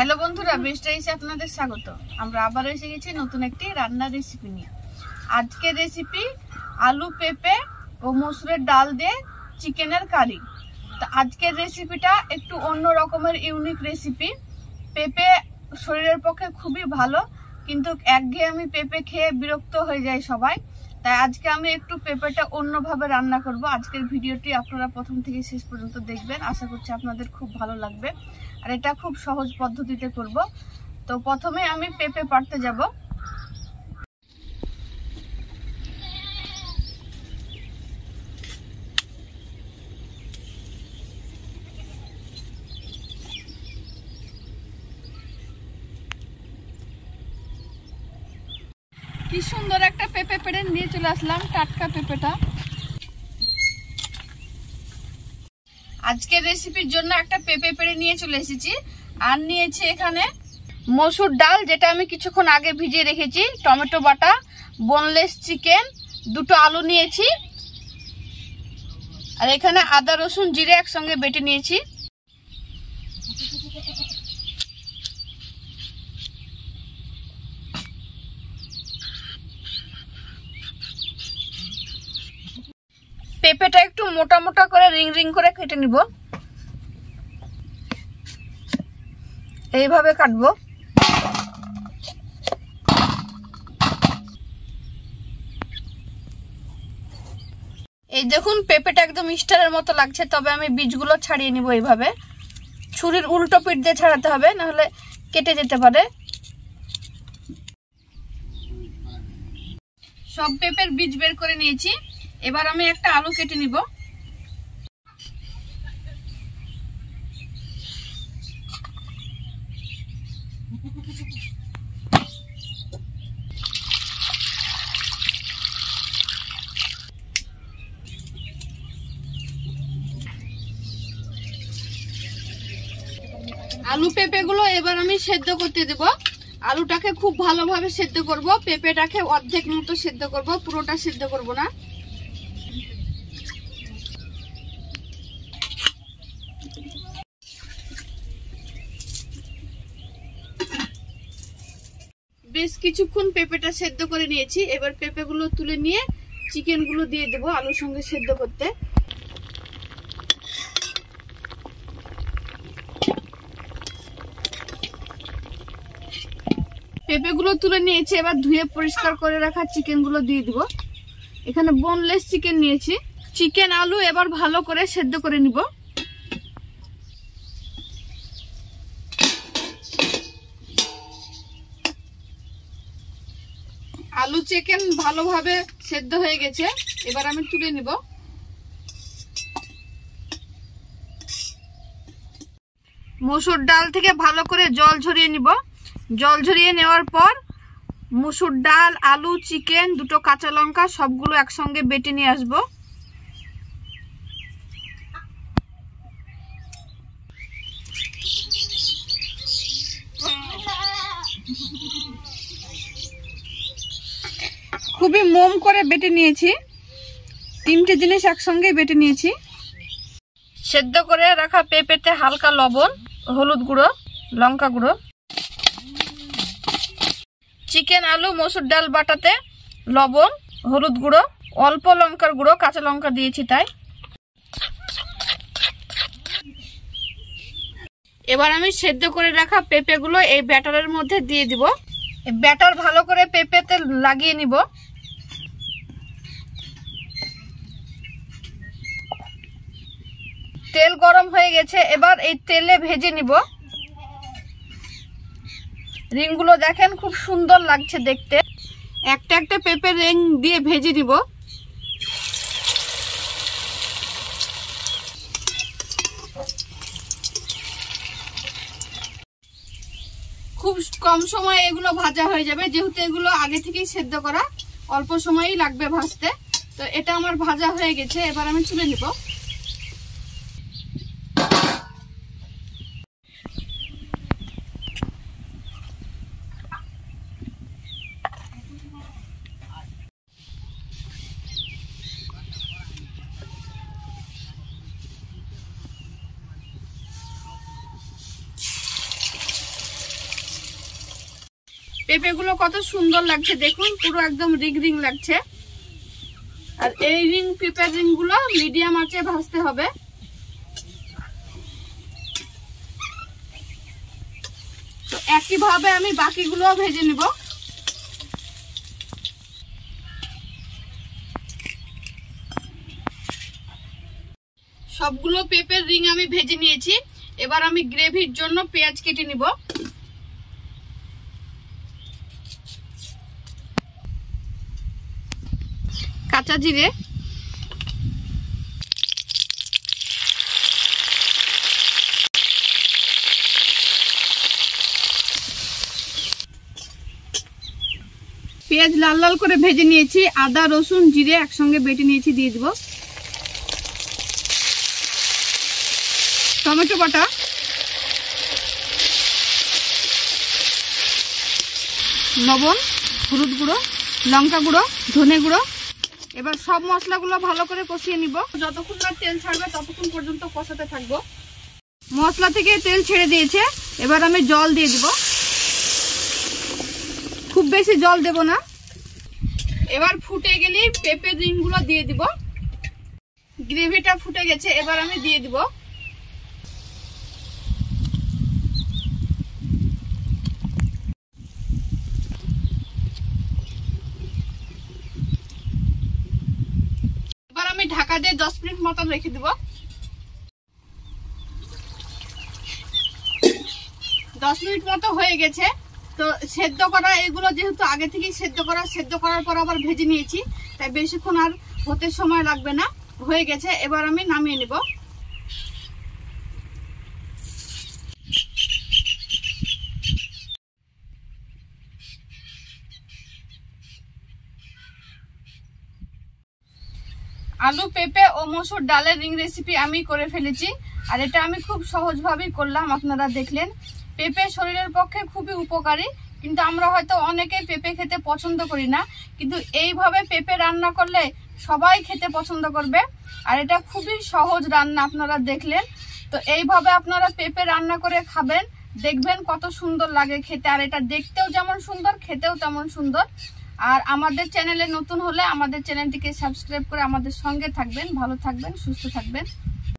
Hello বন্ধুরা, best রাইসে আপনাদের স্বাগত। আমরা আবার এসে গেছি নতুন একটি রান্নার রেসিপি নিয়ে। আজকের রেসিপি আলু পেঁপে ও মসুরের ডাল দিয়ে চিকেনের কারি। তো আজকের রেসিপিটা একটু অন্য রকমের ইউনিক রেসিপি। পেঁপে শরীরের পক্ষে খুবই ভালো, কিন্তু একঘেয়েমি পেঁপে খেয়ে বিরক্ত হয়ে যায় সবাই। তাই আজকে আমি একটু পেঁপেটা অন্যভাবে রান্না করব। আজকের ভিডিওটি আপনারা প্রথম থেকে শেষ পর্যন্ত দেখবেন, আশা করছি আপনাদের খুব ভালো লাগবে। আর এটা খুব সহজ পদ্ধতিতে করব। তো প্রথমে আমি পেঁপে পাড়তে যাব। কি সুন্দর একটা পেঁপে পেড়ে নিয়ে চলে আসলাম, টাটকা পেঁপেটা। আজকের রেসিপির জন্য একটা পেঁপে পেড়ে নিয়ে চলে এসেছি। আর নিয়েছি এখানে মসুর ডাল, যেটা আমি কিছুক্ষণ আগে ভিজিয়ে রেখেছি, টমেটো বাটা, বোনলেস চিকেন, দুটো আলু নিয়েছি, আর এখানে আদা রসুন জিরে একসঙ্গে বেটে নিয়েছি। পেঁপেটা একটু মোটা মোটা করে রিং রিং করে কেটে নিব। এইভাবে কাটবো। এই দেখুন, পেঁপেটা একদম স্টারের মতো লাগছে, তবে আমি বীজগুলো ছাড়িয়ে নিব। এইভাবে ছুরির উল্টো পিঠ দিয়ে ছাড়াতে হবে, নাহলে কেটে যেতে পারে। সব পেঁপের বীজ বের করে নিয়েছি। এবার আমি একটা আলু কেটে নিব। আলু পেঁপে গুলো এবার আমি সেদ্ধ করতে দেব। আলুটাকে খুব ভালোভাবে সেদ্ধ করব, পেঁপেটাকে অর্ধেক মতো সেদ্ধ করব, পুরোটা সেদ্ধ করব না। বেশ কিছুক্ষণ পেঁপেটা সেদ্ধ করে নিয়েছি। এবার পেঁপেগুলো তুলে নিয়ে চিকেন গুলো দিয়ে দেবো আলুর সঙ্গে সেদ্ধ করতে। পেঁপেগুলো তুলে নিয়েছি, এবার ধুয়ে পরিষ্কার করে রাখা চিকেন গুলো দিয়ে দিব। এখানে বোনলেস চিকেন নিয়েছি। চিকেন আলু এবার ভালো করে সেদ্ধ করে নিব। আলু চিকেন ভালোভাবে সেদ্ধ হয়ে গেছে, এবার আমি তুলে নিব। মসুর ডাল থেকে ভালো করে জল ঝরিয়ে নিব। জল ঝরিয়ে নেওয়ার পর মসুর ডাল, আলু, চিকেন, দুটো কাঁচা লঙ্কা সবগুলো একসঙ্গে বেটে নিয়ে আসবো। খুবই মোম করে বেটে নিয়েছি, তিনটে জিনিস একসঙ্গে বেটে নিয়েছি। সেদ্ধ করে রাখা পেঁপেতে হালকা লবণ, হলুদ গুঁড়ো, লঙ্কা গুঁড়ো, চিকেন, আলু, মসুর ডাল বাটাতে লবণ, হলুদ গুঁড়ো, অল্প লঙ্কার গুঁড়ো, কাঁচা লঙ্কা দিয়েছি তাই। এবার আমি সেদ্ধ করে রাখা পেঁপেগুলো এই ব্যাটারের মধ্যে দিয়ে দিব। ব্যাটার ভালো করে পেঁপেতে লাগিয়ে নিব। তেল গরম হয়ে গেছে, এবার এই তেলে ভেজে নিব। রিংগুলো দেখেন খুব সুন্দর লাগছে দেখতে। একটা একটা পেঁপে রিং দিয়ে ভেজে নিব। খুব কম সময়ে এগুলো ভাজা হয়ে যাবে, যেহেতু এগুলো আগে থেকেই সেদ্ধ করা, অল্প সময়ই লাগবে ভাজতে। তো এটা আমার ভাজা হয়ে গেছে, এবার আমি তুলে নিব। পেঁপেগুলো কত সুন্দর লাগছে দেখুন, পুরো একদম রিং রিং লাগছে। আর এই পেঁপের রিংগুলো মিডিয়াম আঁচে ভাজতে হবে। তো একইভাবে আমি বাকিগুলো ভেজে নিব। সবগুলো পেঁপের রিং আমি ভেজে নিয়েছি। এবার আমি গ্রেভির জন্য পেঁয়াজ কেটে নিব। কাঁচা জিরে, পেঁয়াজ লাল লাল করে ভেজে নিয়েছি। আদা রসুন জিরে একসঙ্গে বেটে নিয়েছি, দিয়ে দিব। টমেটো বাটা, লবণ, হলুদ গুঁড়ো, লঙ্কা গুঁড়ো, ধনে গুঁড়ো। এবার সব মশলাগুলো ভালো করে কষিয়ে নিব। যতক্ষণ না তেল ছাড়বে ততক্ষণ পর্যন্ত কষাতে থাকবো। মশলা থেকে তেল ছেড়ে দিয়েছে, এবার আমি জল দিয়ে দিব। খুব বেশি জল দেব না। এবার ফুটে গেলেই পেঁপের রিংগুলো দিয়ে দিব। গ্রেভিটা ফুটে গেছে, এবার আমি দিয়ে দিব। এবার আমি ঢাকা দিয়ে 10 মিনিট মতন রেখে দিব। 10 মিনিট মতো হয়ে গেছে। তো সেদ্ধ করা এগুলো যেহেতু আগে থেকেই সেদ্ধ করার পর আবার ভেজে নিয়েছি, তাই বেশিক্ষণ আর হতে সময় লাগবে না। হয়ে গেছে, এবার আমি নামিয়ে নেব। আলু পেঁপে ও মসুর ডালের রিং রেসিপি আমি করে ফেলেছি। আর এটা আমি খুব সহজভাবেই করলাম, আপনারা দেখলেন। পেঁপে শরীরের পক্ষে খুবই উপকারী, কিন্তু আমরা হয়তো অনেকে পেঁপে খেতে পছন্দ করি না, কিন্তু এইভাবে পেঁপে রান্না করলে সবাই খেতে পছন্দ করবে। আর এটা খুবই সহজ রান্না, আপনারা দেখলেন। তো এইভাবে আপনারা পেঁপে রান্না করে খাবেন, দেখবেন কত সুন্দর লাগে খেতে। আর এটা দেখতেও যেমন সুন্দর, খেতেও তেমন সুন্দর। আর আমাদের চ্যানেলে নতুন হলে আমাদের চ্যানেলটিকে সাবস্ক্রাইব করে আমাদের সঙ্গে থাকবেন। ভালো থাকবেন, সুস্থ থাকবেন।